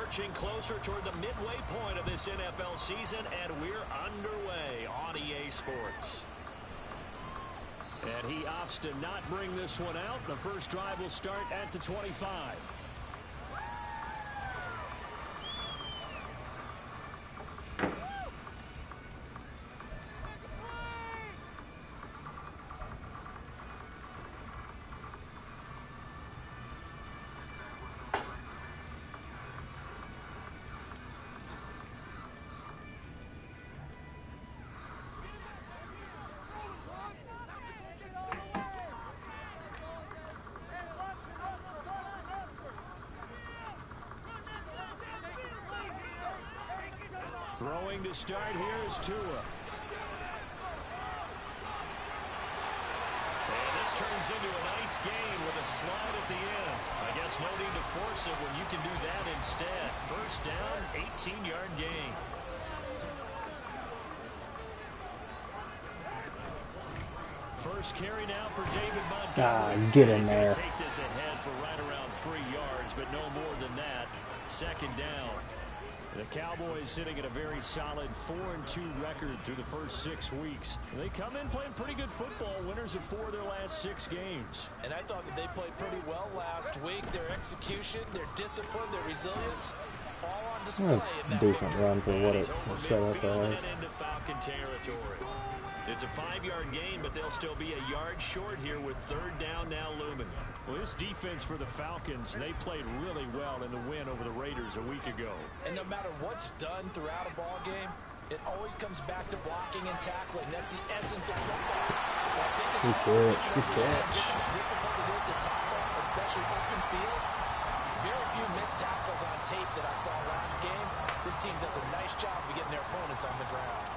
marching closer toward the midway point of this NFL season, and we're underway on EA Sports. And he opts to not bring this one out. The first drive will start at the 25. Throwing to start here is Tua. And this turns into a nice gain with a slide at the end. I guess no need to force it when you can do that instead. First down, 18-yard gain. First carry now for David Montgomery. Get in there. Take this ahead for right around 3 yards, but no more than that. Second down. The Cowboys sitting at a very solid 4-2 record through the first 6 weeks. They come in playing pretty good football, winners of 4 of their last 6 games. And I thought that they played pretty well last week. Their execution, their discipline, their resilience, all on display. Decent run for what it was set up as. Into Falcon territory. It's a 5-yard gain, but they'll still be a yard short here with third down now looming. Well, this defense for the Falcons, they played really well in the win over the Raiders a week ago. And no matter what's done throughout a ball game, it always comes back to blocking and tackling. That's the essence of football. Good catch. Just how difficult it is to tackle, especially open field. Very few missed tackles on tape that I saw last game. This team does a nice job of getting their opponents on the ground.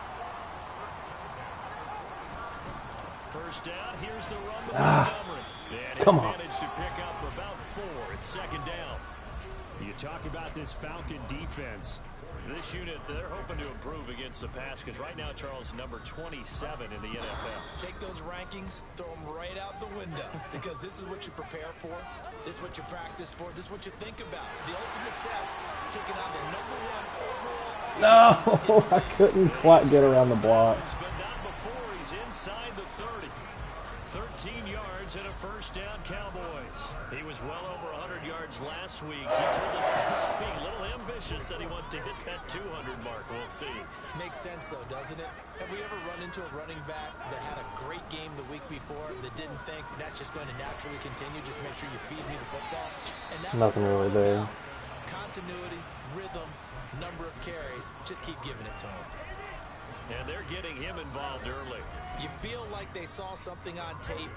First down, here's the run to Montgomery. And come he on. managed to pick up about 4. It's second down. You talk about this Falcon defense. This unit, they're hoping to improve against the pass because right now, Charles, number 27 in the NFL. Take those rankings, throw them right out the window because this is what you prepare for. This is what you practice for. This is what you think about. The ultimate test, taking on the #1 overall. No, I couldn't quite get around the block. But not before he's inside the 30. 13 yards and a first down, Cowboys. He was well over 100 yards last week. He told us this week, a little ambitious, that he wants to hit that 200 mark. We'll see. Makes sense, though, doesn't it? Have we ever run into a running back that had a great game the week before that didn't think that's just going to naturally continue? Just make sure you feed me the football. And that's nothing really there. Continuity, rhythm, number of carries. Just keep giving it to him. And they're getting him involved early. You feel like they saw something on tape,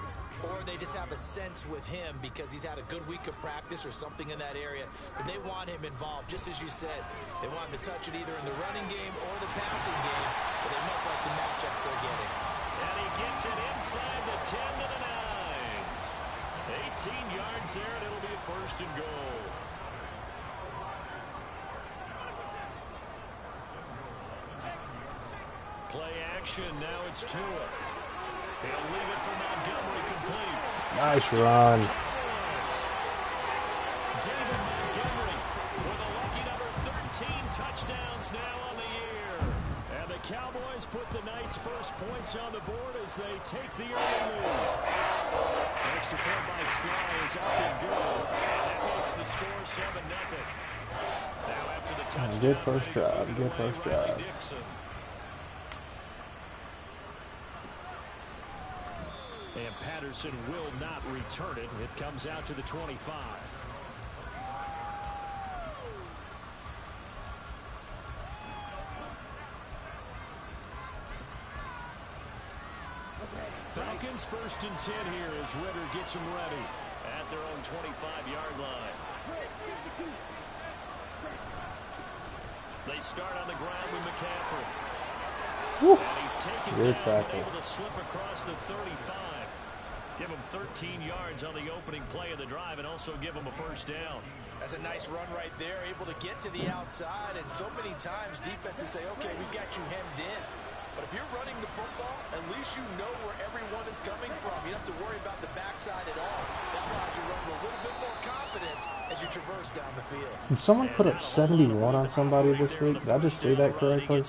or they just have a sense with him because he's had a good week of practice or something in that area. But they want him involved, just as you said. They want him to touch it either in the running game or the passing game, but they must like the matchups they're getting. And he gets it inside the 10 to the 9. 18 yards there, and it'll be a first and goal. Play action, now it's Tua. He'll leave it for Montgomery complete. Nice run. David Montgomery with a lucky number 13 touchdowns now on the year. And the Cowboys put the Knights' first points on the board as they take the early lead. Extra point by Sly is up and good. That makes the score 7-0. Now after the touchdown. Good first drive. Good first drive. And Patterson will not return it. It comes out to the 25. Falcons first and 10 here as Ritter gets them ready At their own 25-yard line. They start on the ground with McCaffrey. Woo. And he's taken Good down, tackle. able to slip across the 35. Give him 13 yards on the opening play of the drive and also give him a first down. That's a nice run right there, able to get to the outside. And so many times defenses say, okay, we've got you hemmed in. But if you're running the football, at least you know where everyone is coming from. You don't have to worry about the backside at all. That allows you to run with a little bit more confidence as you traverse down the field. Did someone put up 71 on somebody this week? Did I just say that correctly?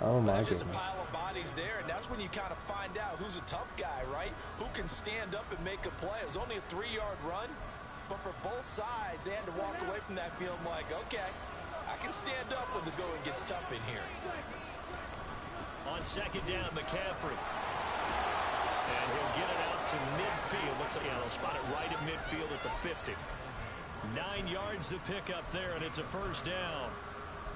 Oh my goodness. Just a pile of bodies there, and that's when you kind of find out who's a tough guy, right? Who can stand up and make a play. It was only a 3-yard run, but for both sides, they had to walk away from that field like, okay, I can stand up when the going gets tough in here. On second down, McCaffrey. And he'll get it out to midfield. Looks like they'll spot it right at midfield at the 50. 9 yards to pick up there, and it's a first down.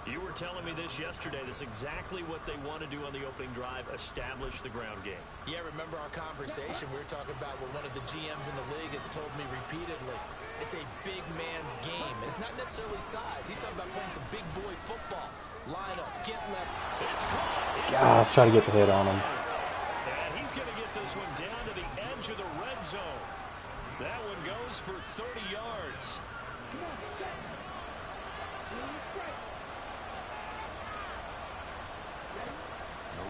You were telling me this yesterday. This is exactly what they want to do on the opening drive, establish the ground game. Yeah, remember our conversation? We were talking about what one of the GMs in the league has told me repeatedly. It's a big man's game. It's not necessarily size. He's talking about playing some big boy football. Line up, get left. It's caught. God, try to get the hit on him. And he's going to get this one down to the edge of the red zone. That one goes for 30 yards.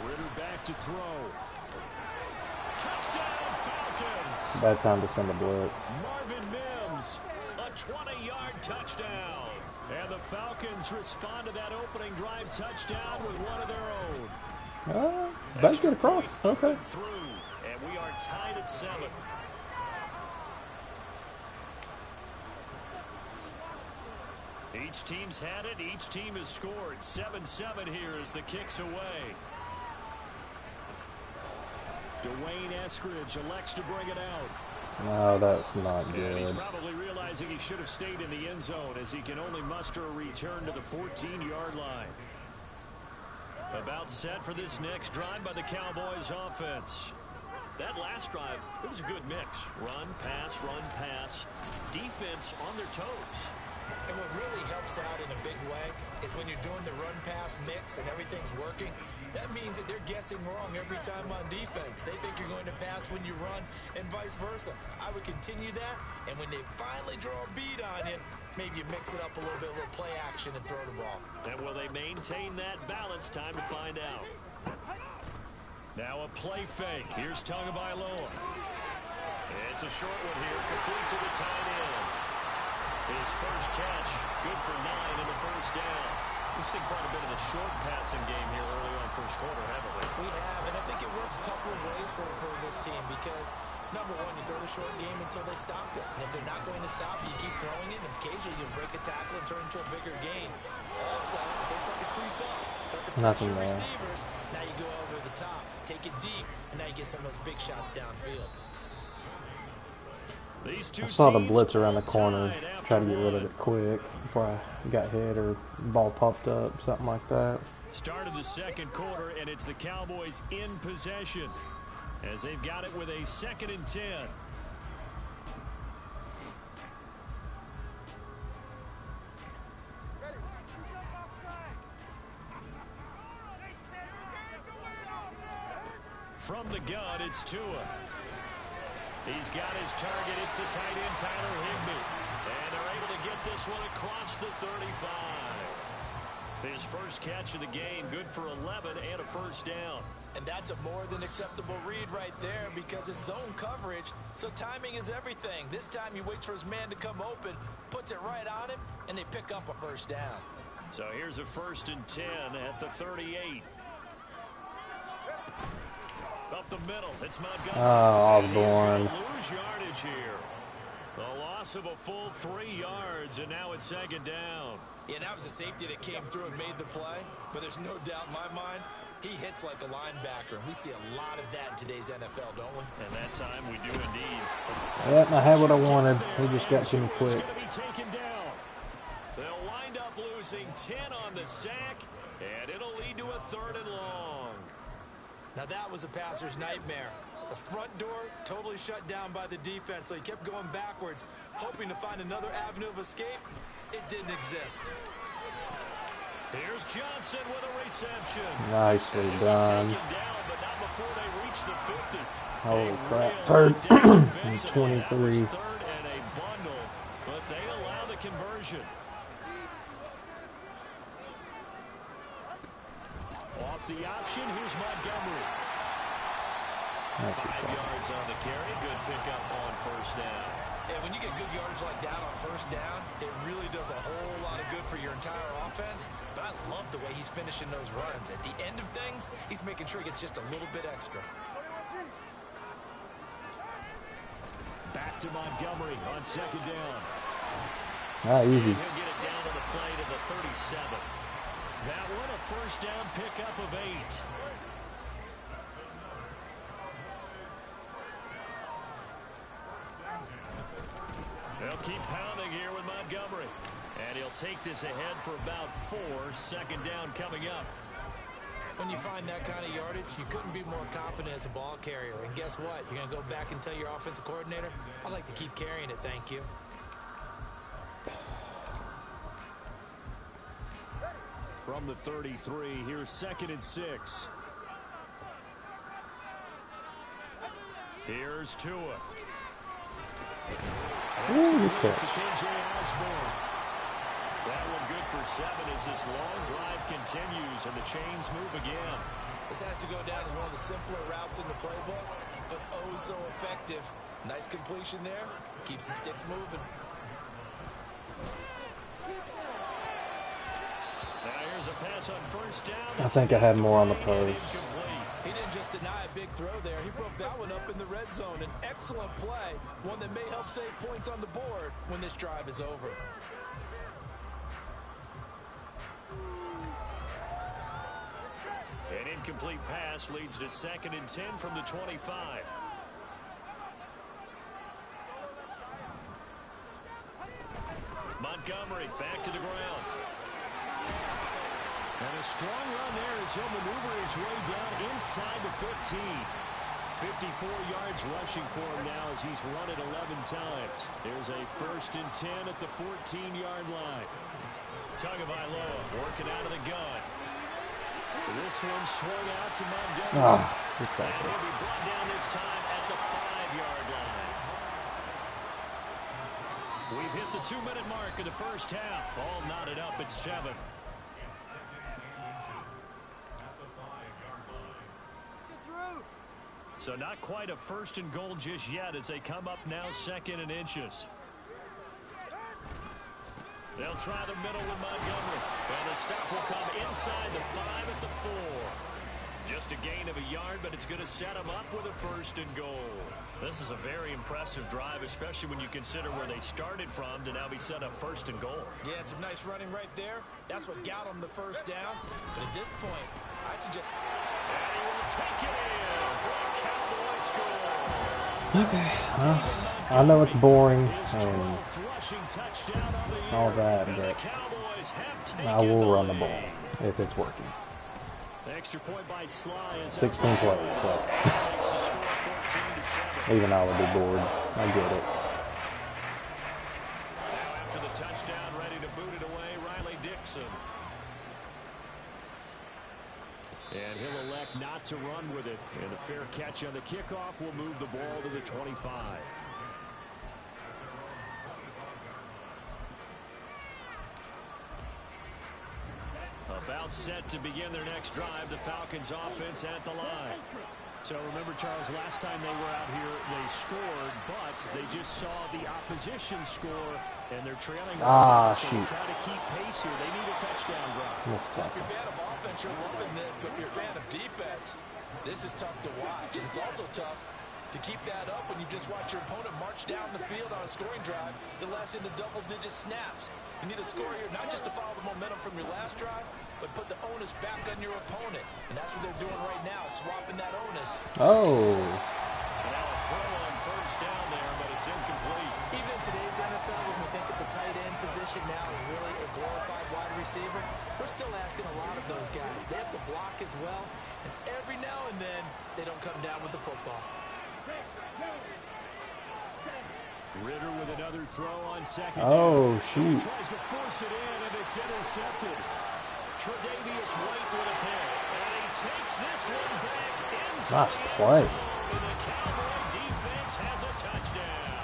Ritter back to throw. Touchdown Falcons. Bad time to send a blitz. Marvin Mims, a 20-yard touchdown. And the Falcons respond to that opening drive touchdown with one of their own. Back get across. Okay. Through, and we are tied at 7. Each team's had it. Each team has scored. 7-7 here as the kick's away. Dwayne Eskridge elects to bring it out. No, that's not good. And he's probably realizing he should have stayed in the end zone as he can only muster a return to the 14-yard line. About set for this next drive by the Cowboys offense. That last drive, it was a good mix. Run, pass, defense on their toes. And what really helps out in a big way is when you're doing the run-pass mix and everything's working, that means that they're guessing wrong every time on defense. They think you're going to pass when you run and vice versa. I would continue that, and when they finally draw a beat on you, maybe you mix it up a little bit, a little play action and throw the ball. And will they maintain that balance? Time to find out. Now a play fake. Here's Tagovailoa. It's a short one here, complete to the tight end. His first catch, good for 9 in the first down. We've seen quite a bit of the short passing game here early on first quarter, haven't we? We have, and I think it works a couple of ways for this team because, number one, you throw the short game until they stop it. And if they're not going to stop, you keep throwing it, and occasionally you'll break a tackle and turn into a bigger gain. Also, if they start to creep up, start to pressure receivers, now you go over the top, take it deep, and now you get some of those big shots downfield. I saw the blitz around the corner, try to get rid of it quick before I got hit or ball popped up, something like that. Start of the second quarter, and it's the Cowboys in possession as they've got it with a 2nd and 10. From the gun, it's Tua. He's got his target. It's the tight end, Tyler Higbee. And they're able to get this one across the 35. His first catch of the game, good for 11 and a first down. And that's a more than acceptable read right there because it's zone coverage, so timing is everything. This time he waits for his man to come open, puts it right on him, and they pick up a first down. So here's a 1st and 10 at the 38. Up the middle, it's Montgomery. Oh, Osborne. Lose yardage here. The loss of a full 3 yards, and now it's 2nd down. Yeah, that was a safety that came through and made the play, but there's no doubt in my mind, he hits like a linebacker, and we see a lot of that in today's NFL, don't we? And that time we do indeed. Yep, I had what I wanted. He just got to me quick. They'll wind up losing 10 on the sack, and it'll lead to a 3rd and long. Now that was a passer's nightmare. The front door totally shut down by the defense, so he kept going backwards, hoping to find another avenue of escape. It didn't exist. Here's Johnson with a reception. Nicely done. Down, but not before they reach the 50. Holy crap. 3rd and 23. 3rd and a bundle, but they allow the conversion. the option. Here's Montgomery. 5 That's yards on the carry. Good pickup on first down. And when you get good yardage like that on first down, it really does a whole lot of good for your entire offense. But I love the way he's finishing those runs. At the end of things, he's making sure he gets just a little bit extra. Back to Montgomery on second down. easy. He'll get it down to the play to the 37. That one a first down pickup of 8. They'll keep pounding here with Montgomery. And he'll take this ahead for about 4. Second down coming up. When you find that kind of yardage, you couldn't be more confident as a ball carrier. And guess what? You're going to go back and tell your offensive coordinator, I'd like to keep carrying it, thank you. From the 33, here's 2nd and 6. Here's Tua. That's complete to KJ Osborne. That one good for 7 as this long drive continues and the chains move again. This has to go down as one of the simpler routes in the playbook, but oh so effective. Nice completion there. Keeps the sticks moving. Now here's a pass on first down. I think I had more on the post. He didn't just deny a big throw there. He broke that one up in the red zone. An excellent play. One that may help save points on the board when this drive is over. An incomplete pass leads to 2nd and 10 from the 25. Montgomery back to the ground. And a strong run there as he'll maneuver his way down inside the 15. 54 yards rushing for him now as he's run it 11 times. There's a 1st and 10 at the 14-yard line. Tagovailoa working out of the gun. This one swung out to Montgomery. And he'll be brought down this time at the 5-yard line. We've hit the 2-minute mark of the first half. All knotted up at 7. So not quite a 1st and goal just yet as they come up now 2nd and inches. They'll try the middle with Montgomery. And the stop will come inside the 5 at the 4. Just a gain of a yard, but it's going to set them up with a 1st and goal. This is a very impressive drive, especially when you consider where they started from to now be set up 1st and goal. Yeah, some nice running right there. That's what got them the first down. But at this point, I suggest... And he will take it in for a Cowboy score. Okay, I know it's boring and all that, but I will run the ball if it's working. Extra point by Sly is 16 plays, so even I would be bored. I get it. Now after the touchdown, ready to boot it away, Riley Dixon. And he'll elect not to run with it. And a fair catch on the kickoff will move the ball to the 25. About set to begin their next drive, the Falcons offense at the line. So remember, Charles, last time they were out here, they scored, but they just saw the opposition score, and they're trailing. Shoot. Try to keep pace here. They need a touchdown drive. If you're a fan of offense, you're loving this, but if you're a fan of defense, this is tough to watch, and it's also tough to keep that up when you just watch your opponent march down the field on a scoring drive that lasts into double-digit snaps. You need a score here, not just to follow the momentum from your last drive, but put the onus back on your opponent. And that's what they're doing right now, swapping that onus. Oh. Now a throw on first down there, but it's incomplete. Even in today's NFL, when we think that the tight end position now is really a glorified wide receiver, we're still asking a lot of those guys. They have to block as well, and every now and then, they don't come down with the football. Ritter with another throw on second. Oh, shoot. He tries to force it in, and it's intercepted. Tre'Davious White with a pick, and he takes this one back into nice the play. end zone, and the Cowboy defense has a touchdown.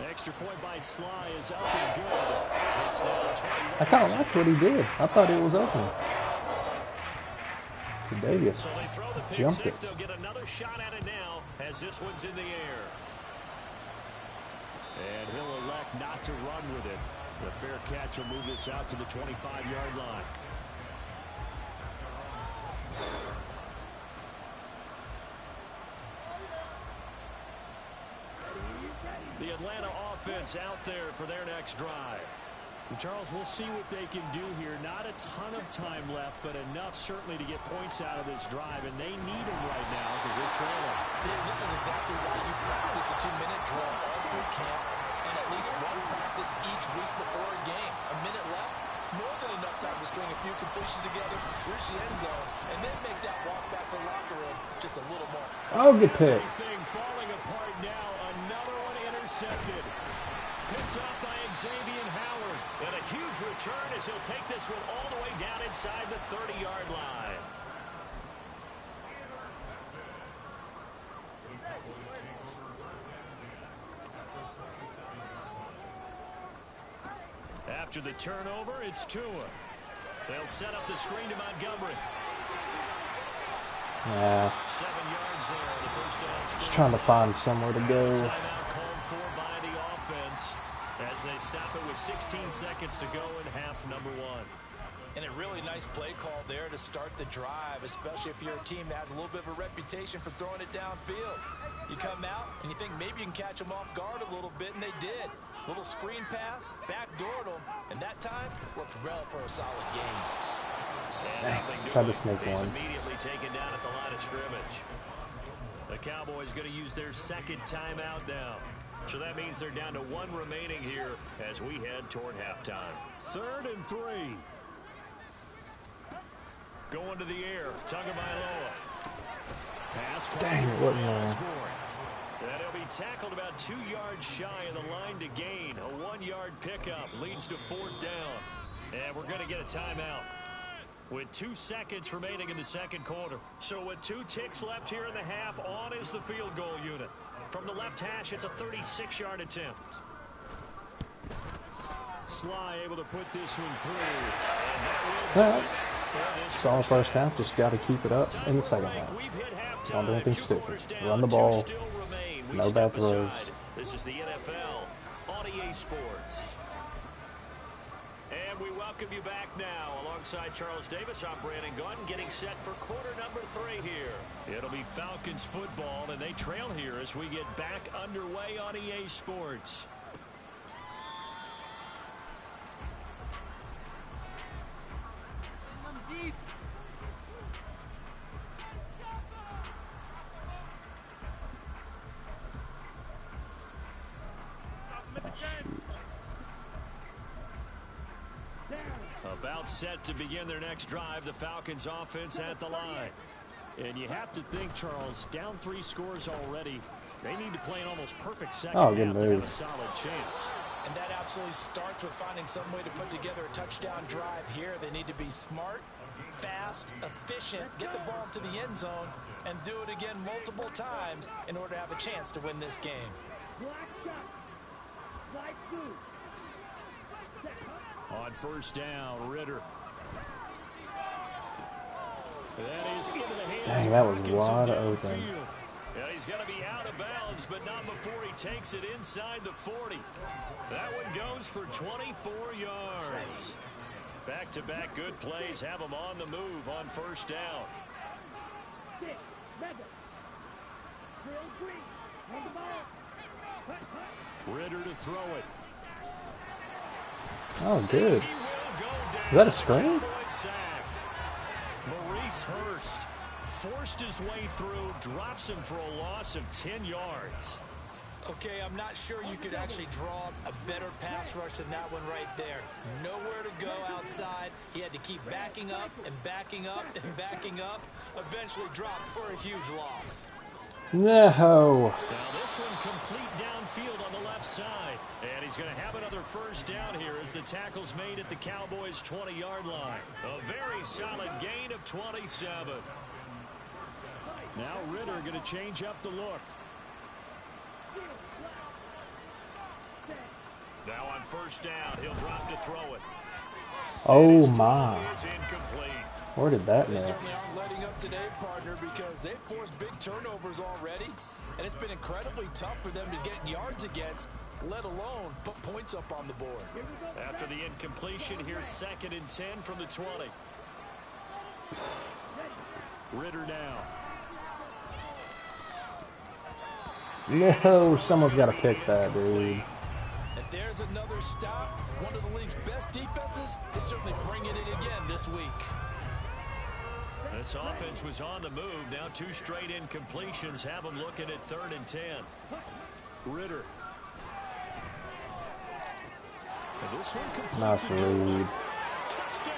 Extra point by Sly is up and good. It's now 21 I kind of liked what he did. I thought it was open. Davis So they throw the pick jumped six. it. They'll get another shot at it now as this one's in the air. And he'll elect not to run with it. The fair catch will move this out to the 25-yard line. The Atlanta offense out there for their next drive. Charles, we'll see what they can do here. Not a ton of time left, but enough certainly to get points out of this drive, and they need them right now because they're trailing. Yeah, this is exactly why you practice a 2-minute drill all through camp and at least one practice each week before a game. A minute left, more than enough time to string a few completions together, reach the end zone, and then make that walk back to the locker room just a little more. Oh, good pick. Everything falling apart now. Another one intercepted. Picked up by Xavier Howard. And a huge return as he'll take this one all the way down inside the 30-yard line. After the turnover, it's Tua. They'll set up the screen to Montgomery. Yeah. 7 yards there, the first down. Just trying to find somewhere to go. Timeout called for by the offense as they stop it with 16 seconds to go in half number one. And a really nice play call there to start the drive, especially if you're a team that has a little bit of a reputation for throwing it downfield. You come out and you think maybe you can catch them off guard a little bit, and they did. Little screen pass, backdoored them, and that time worked well for a solid gain. Tried to snake He's one. immediately taken down at the line of scrimmage. The Cowboys going to use their second timeout now. So that means they're down to one remaining here as we head toward halftime. 3rd and 3. Going to the air, Tagovailoa. Pass caught Dang, it wasn't there. Osborne. And he'll be tackled about 2 yards shy of the line to gain. A 1-yard pickup leads to 4th down. And we're going to get a timeout with 2 seconds remaining in the second quarter. So with 2 ticks left here in the half, on is the field goal unit. From the left hash, it's a 36-yard attempt. Sly able to put this one through. And that will do Yeah. it for this It's all first first half. half. Just got to keep it up in the second half. We've hit halftime. Don't do anything 2 stupid. quarters down, Run the 2 ball. still remain. We No step bad throws. aside. This is the NFL on EA Sports. And we welcome you back now. Alongside Charles Davis, I'm Brandon Gunn, getting set for quarter number 3 here. It'll be Falcons football, and they trail here as we get back underway on EA Sports. About set to begin their next drive, the Falcons offense at the line. And you have to think, Charles, down 3 scores already. They need to play an almost perfect second Oh, good half to have move. a solid chance. And that absolutely starts with finding some way to put together a touchdown drive here. They need to be smart, fast, efficient, get the ball to the end zone, and do it again multiple times in order to have a chance to win this game. On first down, Ritter. That is into the hands Dang, of that was Hawkinson wide downfield. open. Yeah, he's going to be out of bounds, but not before he takes it inside the 40. That one goes for 24 yards. Back-to-back good plays have him on the move on first down. Ritter to throw it. Oh, good. He will go down. Is that a screen? Cowboys sack. Maurice Hurst forced his way through, drops him for a loss of 10 yards. Okay, I'm not sure you could actually draw a better pass rush than that one right there. Nowhere to go outside. He had to keep backing up and backing up and backing up. Eventually dropped for a huge loss. No. Now this one complete downfield on the left side. And he's going to have another first down here as the tackle's made at the Cowboys' 20-yard line. A very solid gain of 27. Now Ritter going to change up the look. Now on first down, he'll drop to throw it. Oh my. Where did that They miss? certainly aren't letting up today, partner, because they've forced big turnovers already, and it's been incredibly tough for them to get yards against, let alone put points up on the board. After the incompletion, here's 2nd and 10 from the 20. Ritter now. No, someone's got to pick that, dude. And there's another stop. One of the league's best defenses is certainly bringing it again this week. This offense was on the move. Now 2 straight incompletions have them looking at 3rd and 10. Ritter. And this one complete. Nice read. Touchdown.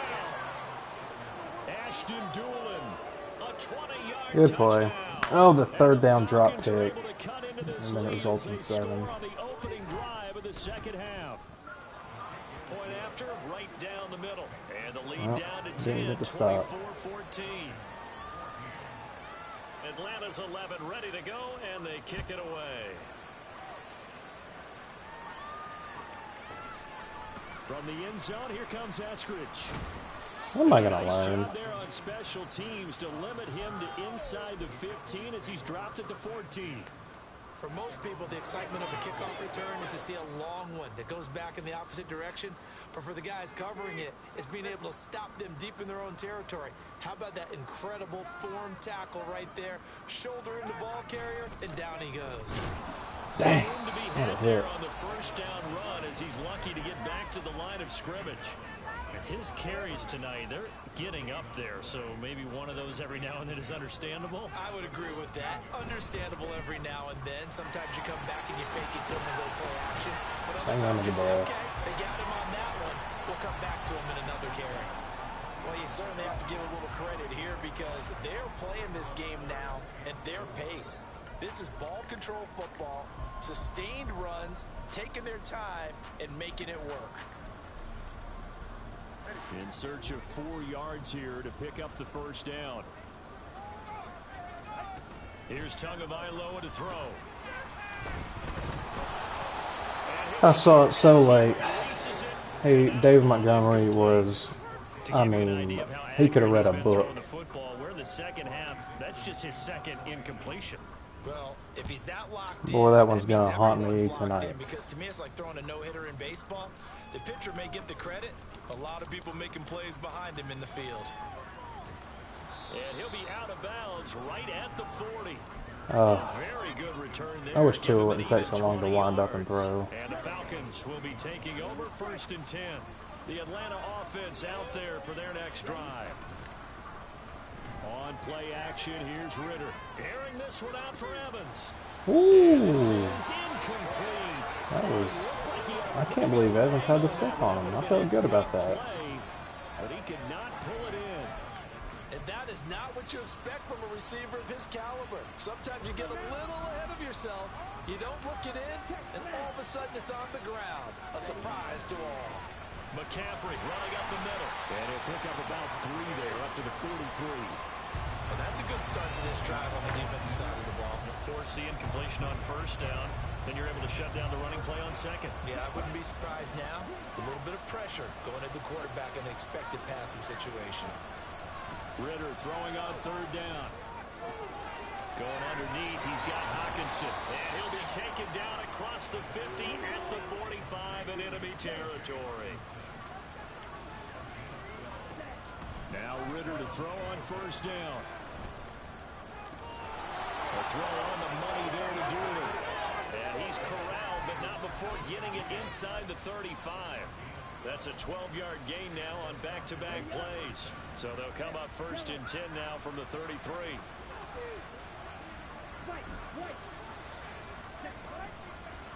Ashton Doolin. A 20-yard Good play. touchdown. Oh, the 3rd down drop Falcons are pick. able to cut into this And then it lead results as in they 7. score on the opening drive of the second half. Point after, right down the middle. And the lead down to 10, 24-14. Atlanta's 11 ready to go, and they kick it away. From the end zone, here comes Eskridge. What am I going to Nice learn? job there on special teams to limit him to inside the 15 as he's dropped at the 14. For most people, the excitement of a kickoff return is to see a long one that goes back in the opposite direction. But for the guys covering it, it's being able to stop them deep in their own territory. How about that incredible form tackle right there? Shoulder in the ball carrier, and down he goes. Dang. Room to be What a had there hit. on the first down run as he's lucky to get back to the line of scrimmage. His carries tonight, they're getting up there, so maybe one of those every now and then is understandable. I would agree with that. Understandable every now and then. Sometimes you come back and you fake it to him and go play action. But other Hang on times to you the say, ball. okay, they got him on that one. We'll come back to him in another carry. Well, you certainly have to give a little credit here because they're playing this game now at their pace. This is ball control football, sustained runs, taking their time, and making it work. In search of 4 yards here to pick up the first down. Here's Tagovailoa to throw. I saw it so late. Hey, Dave Montgomery was, I mean, he could have read a book. We're in the second half. That's just his 2nd incompletion. Well, if he's that locked in, Boy, that one's means gonna haunt everyone's me locked tonight. in, because to me, it's like throwing a no-hitter in baseball. The pitcher may get the credit. A lot of people making plays behind him in the field. And he'll be out of bounds right at the 40. Very good return there. I wish Tua Give him wouldn't an take so even long to 20 wind up and yards. throw. And the Falcons will be taking over 1st and 10. The Atlanta offense out there for their next drive. On play action, here's Ritter. Airing this one out for Evans. Ooh, This is incomplete. that was, I can't believe Evans had the stick on him. I felt good about that. But he could not pull it in. And that is not what you expect from a receiver of his caliber. Sometimes you get a little ahead of yourself. You don't look it in, and all of a sudden it's on the ground. A surprise to all. McCaffrey running up the middle. And he'll pick up about 3 there, up to the 43. Well, that's a good start to this drive on the defensive side of the ball. Force the incompletion on first down. Then you're able to shut down the running play on 2nd. Yeah, I wouldn't be surprised now. A little bit of pressure going at the quarterback in an expected passing situation. Ritter throwing on 3rd down. Going underneath, he's got Hawkinson. And he'll be taken down across the 50 at the 45 in enemy territory. Now Ritter to throw on 1st down. A throw on the money there to Doolin. And he's corralled, but not before getting it inside the 35. That's a 12-yard gain now on back-to-back plays. So they'll come up 1st and 10 now from the 33.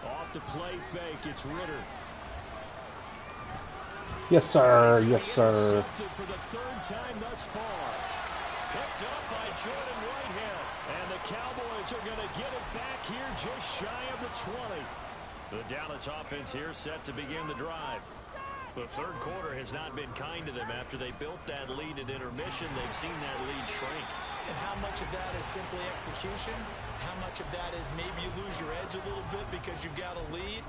Off the play fake, it's Ritter. Yes, sir. Yes, sir. Intercepted for the 3rd time thus far. Picked up by Jordan Whitehead. And the Cowboys are going to get it back here just shy of the 20. The Dallas offense here set to begin the drive. The 3rd quarter has not been kind to them after they built that lead at intermission. They've seen that lead shrink. And how much of that is simply execution? How much of that is maybe you lose your edge a little bit because you've got a lead?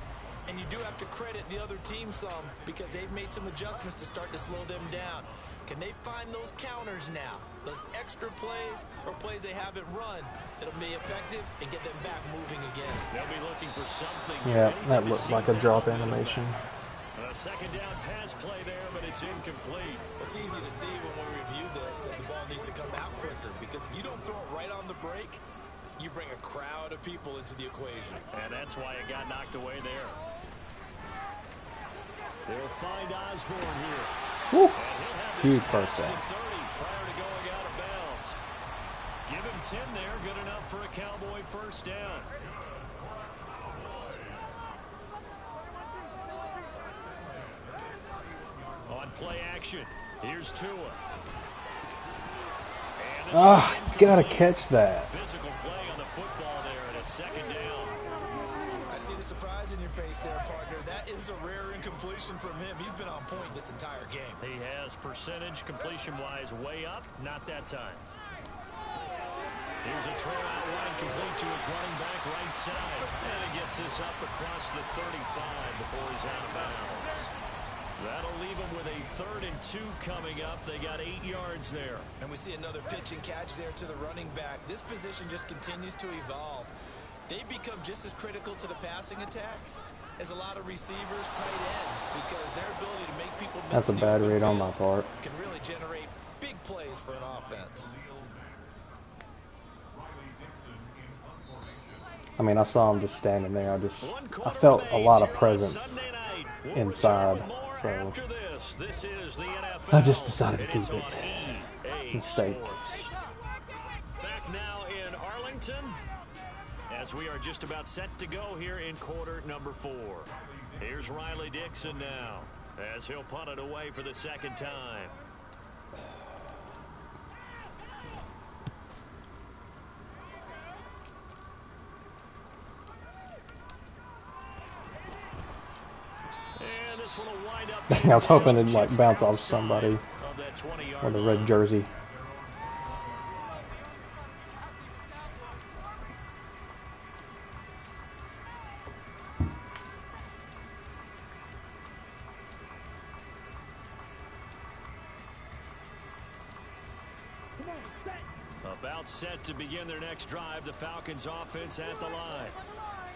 And you do have to credit the other team some because they've made some adjustments to start to slow them down. Can they find those counters now? Those extra plays or plays they haven't run that'll be effective and get them back moving again. They'll be looking for something. Yeah, that looked like a drop animation. A second down pass play there, but it's incomplete. It's easy to see when we review this that the ball needs to come out quicker because if you don't throw it right on the break, you bring a crowd of people into the equation. And that's why it got knocked away there. They'll find Osborne here. Woo. Huge first down. Prior to going out of bounds. Give him 10 there. Good enough for a Cowboy first down. On play action. Here's Tua. Gotta catch that. Physical play on the football there, and it's second down. I see the surprise in your face there, partner. That is a rare incompletion from him. He's been on point this entire game. He has percentage completion-wise way up. Not that time. Here's a throw out wide, complete to his running back right side. And he gets this up across the 35 before he's out of bounds. That'll leave him with a 3rd and 2 coming up. They got 8 yards there. And we see another pitch and catch there to the running back. This position just continues to evolve. They become just as critical to the passing attack as a lot of receivers, tight ends, because their ability to make people miss. That's a bad read on my part. Can really generate big plays for an offense. I mean, I saw him just standing there. I felt a lot of presence inside, so I just decided to keep it. Mistake. Back now in Arlington, as we are just about set to go here in quarter number 4. Here's Riley Dixon now, as he'll punt it away for the second time. I was hoping it'd like bounce off somebody with a red jersey. About set to begin their next drive, the Falcons offense at the line.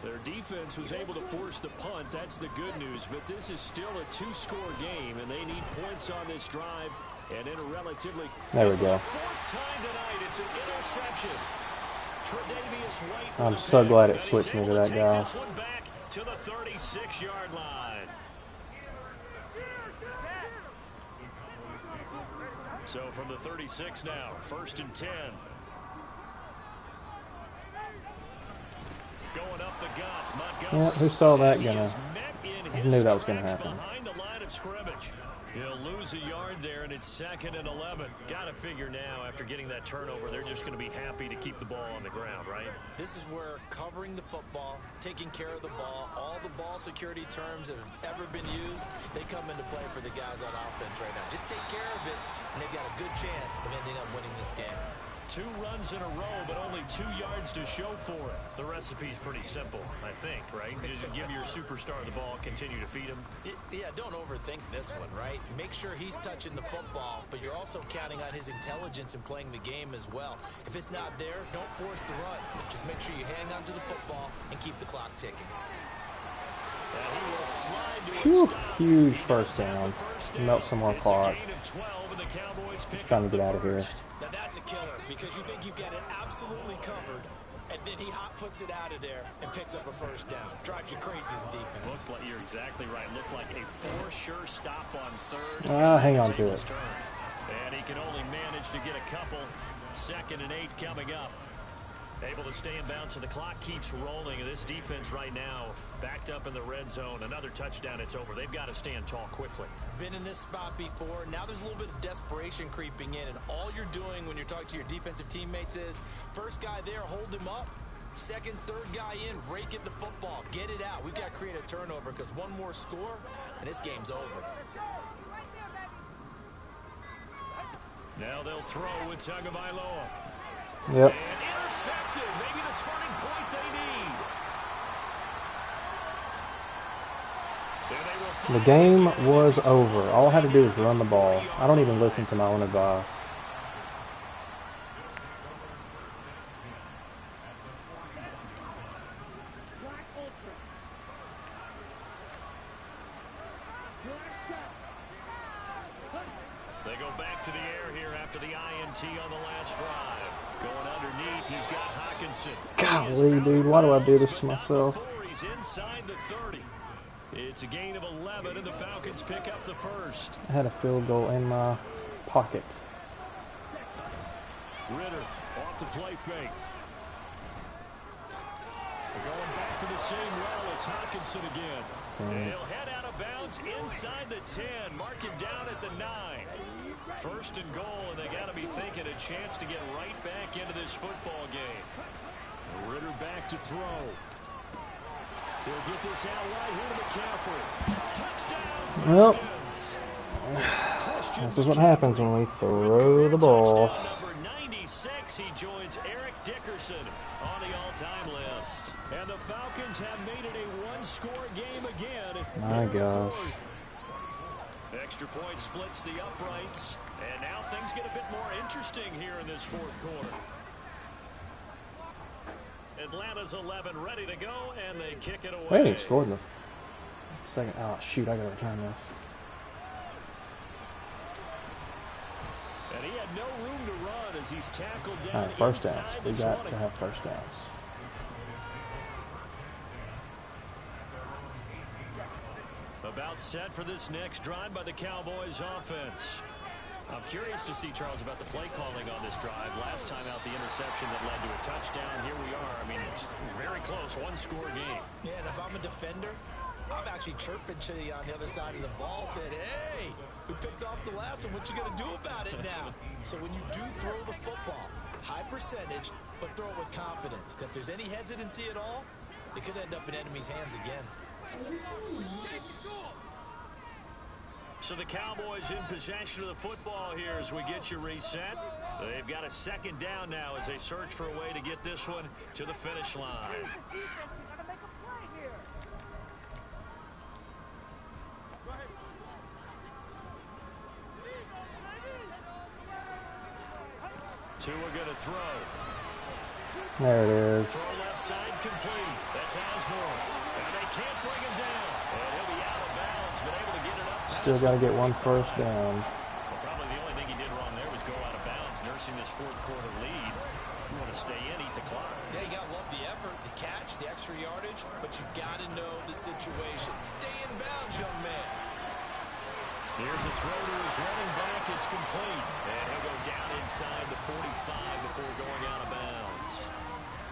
Their defense was able to force the punt. That's the good news. But this is still a 2-score game, and they need points on this drive. And in a relatively... There we go. 4th time tonight, it's an interception. Tre'Davious White. I'm so glad it switched me to that guy. This one back to the 36-yard line. So from the 36 now, 1st and 10. Going up the gut, Montgomery. Yeah, who saw that I knew that was gonna happen. Behind the line of scrimmage. He'll lose a yard there, and it's 2nd and 11. Got to figure now, after getting that turnover, they're just going to be happy to keep the ball on the ground, right? This is where covering the football, taking care of the ball, all the ball security terms that have ever been used, they come into play for the guys on offense right now. Just take care of it, and they've got a good chance of ending up winning this game. 2 runs in a row, but only 2 yards to show for it. The recipe's pretty simple, I think, right? Just give your superstar the ball, continue to feed him. Yeah, don't overthink this one, right? Make sure he's touching the football, but you're also counting on his intelligence in playing the game as well. If it's not there, don't force the run. Just make sure you hang on to the football and keep the clock ticking. Huge first down. Melt some more clock. Just trying to get out of here. Now that's a killer because you think you've got it absolutely covered, and then he hot-foots it out of there and picks up a first down. Drives you crazy as a defense. Like you're exactly right. Looked like a for-sure stop on 3rd. Hang on to it. And he can only manage to get a couple. 2nd and 8 coming up. Able to stay in bounds, so the clock keeps rolling. And this defense right now backed up in the red zone. Another touchdown, it's over. They've got to stand tall quickly. Been in this spot before. Now there's a little bit of desperation creeping in, and all you're doing when you're talking to your defensive teammates is first guy there, hold him up. 2nd, 3rd guy in, rake at the football. Get it out. We've got to create a turnover because one more score, and this game's over. Now they'll throw with Tagovailoa. Yep. And intercepted. Maybe the turning point they need. The game was over. All I had to do was run the ball. I don't even listen to my own advice. They go back to the air here after the INT on the last drive. Going underneath, he's got Hawkinson. Golly, dude, why do I do this to myself? He's inside the 30. It's a gain of 11, and the Falcons pick up the first. I had a field goal in my pocket. Ritter off the play fake. Going back to the same well, it's Hawkinson again. He'll head out of bounds inside the 10. Mark it down at the 9. First and goal, and they got to be thinking a chance to get right back into this football game. Ritter back to throw. He'll get this out right here to McCaffrey. Touchdown. Well, this is what happens when we throw the ball. Number 96, he joins Eric Dickerson on the all-time list. And the Falcons have made it a one-score game again. My gosh. Extra point splits the uprights. And now things get a bit more interesting here in this fourth quarter. Atlanta's 11 ready to go, and they kick it away. They ain't scored in the second. Oh, shoot, I gotta return this. And he had no room to run as he's tackled down. All right, first downs. We got to have first downs. About set for this next drive by the Cowboys offense. I'm curious to see, Charles, about the play calling on this drive. Last time out, the interception that led to a touchdown. Here we are. I mean, it's very close, one-score game. Yeah, and if I'm a defender, I'm actually chirping to you on the other side of the ball, saying, hey, we picked off the last one. What you going to do about it now? So when you do throw the football, high percentage, but throw it with confidence. Because if there's any hesitancy at all, it could end up in enemy's hands again. So the Cowboys in possession of the football here as we get you reset. They've got a second down now as they search for a way to get this one to the finish line. Tua going to throw. There it is. Throw left side complete. That's Osborne. And they can't bring him down. And he'll be out of bounds, but able to get it up. Still got to get one first down. Well, probably the only thing he did wrong there was go out of bounds, nursing this fourth quarter lead. You want to stay in, eat the clock. Yeah, you got to love the effort, the catch, the extra yardage, but you got to know the situation. Stay in bounds, young man. Here's a throw to his running back. It's complete. And he'll go down inside the 45 before going out of bounds.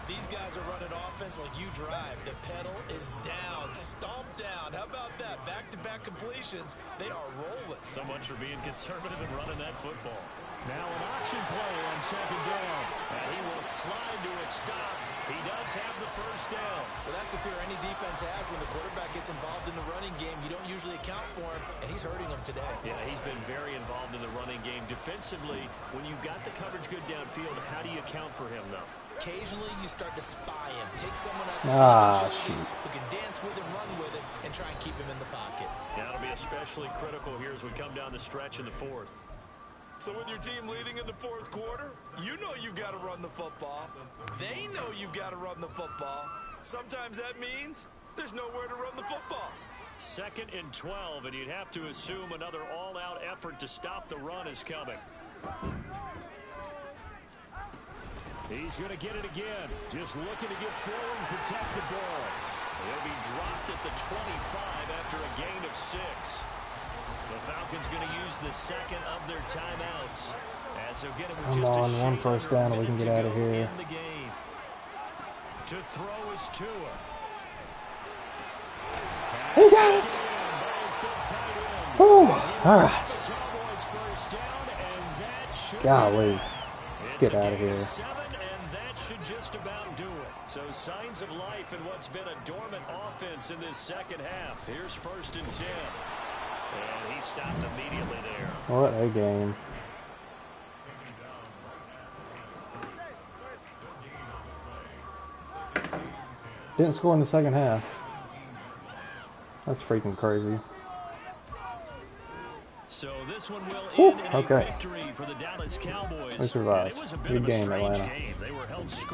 These guys are running offense like you drive. The pedal is down, stomp down. How about that? Back-to-back completions. They are rolling. So much for being conservative and running that football. Now an option play on second down. And he will slide to a stop. He does have the first down. Well, that's the fear any defense has when the quarterback gets involved in the running game. You don't usually account for him, and he's hurting them today. Yeah, he's been very involved in the running game. Defensively, when you've got the coverage good downfield, how do you account for him, though? Occasionally, you start to spy him. Take someone out to agility who can dance with him, run with him, and try and keep him in the pocket. Now, it'll be especially critical here as we come down the stretch in the fourth. So with your team leading in the fourth quarter, you know you've got to run the football. They know you've got to run the football. Sometimes that means there's nowhere to run the football. 2nd and 12, and you'd have to assume another all-out effort to stop the run is coming. He's going to get it again. Just looking to get forward and protect the ball. He'll be dropped at the 25 after a gain of 6. The Falcons going to use the second of their timeouts as they'll get him with just on, one first down and we can get out of here. The game. To throw is Tua. He got it. Whew. All right. Golly. Let's get out of here. And that should just about do it. So signs of life in what's been a dormant offense in this second half. Here's 1st and 10. And he stopped immediately there. What a game. Didn't score in the second half. That's freaking crazy. So this one will end in okay. a victory for the Dallas Cowboys. We survived. It was a bit Good of a game, strange Atlanta. game. They were held scoreless.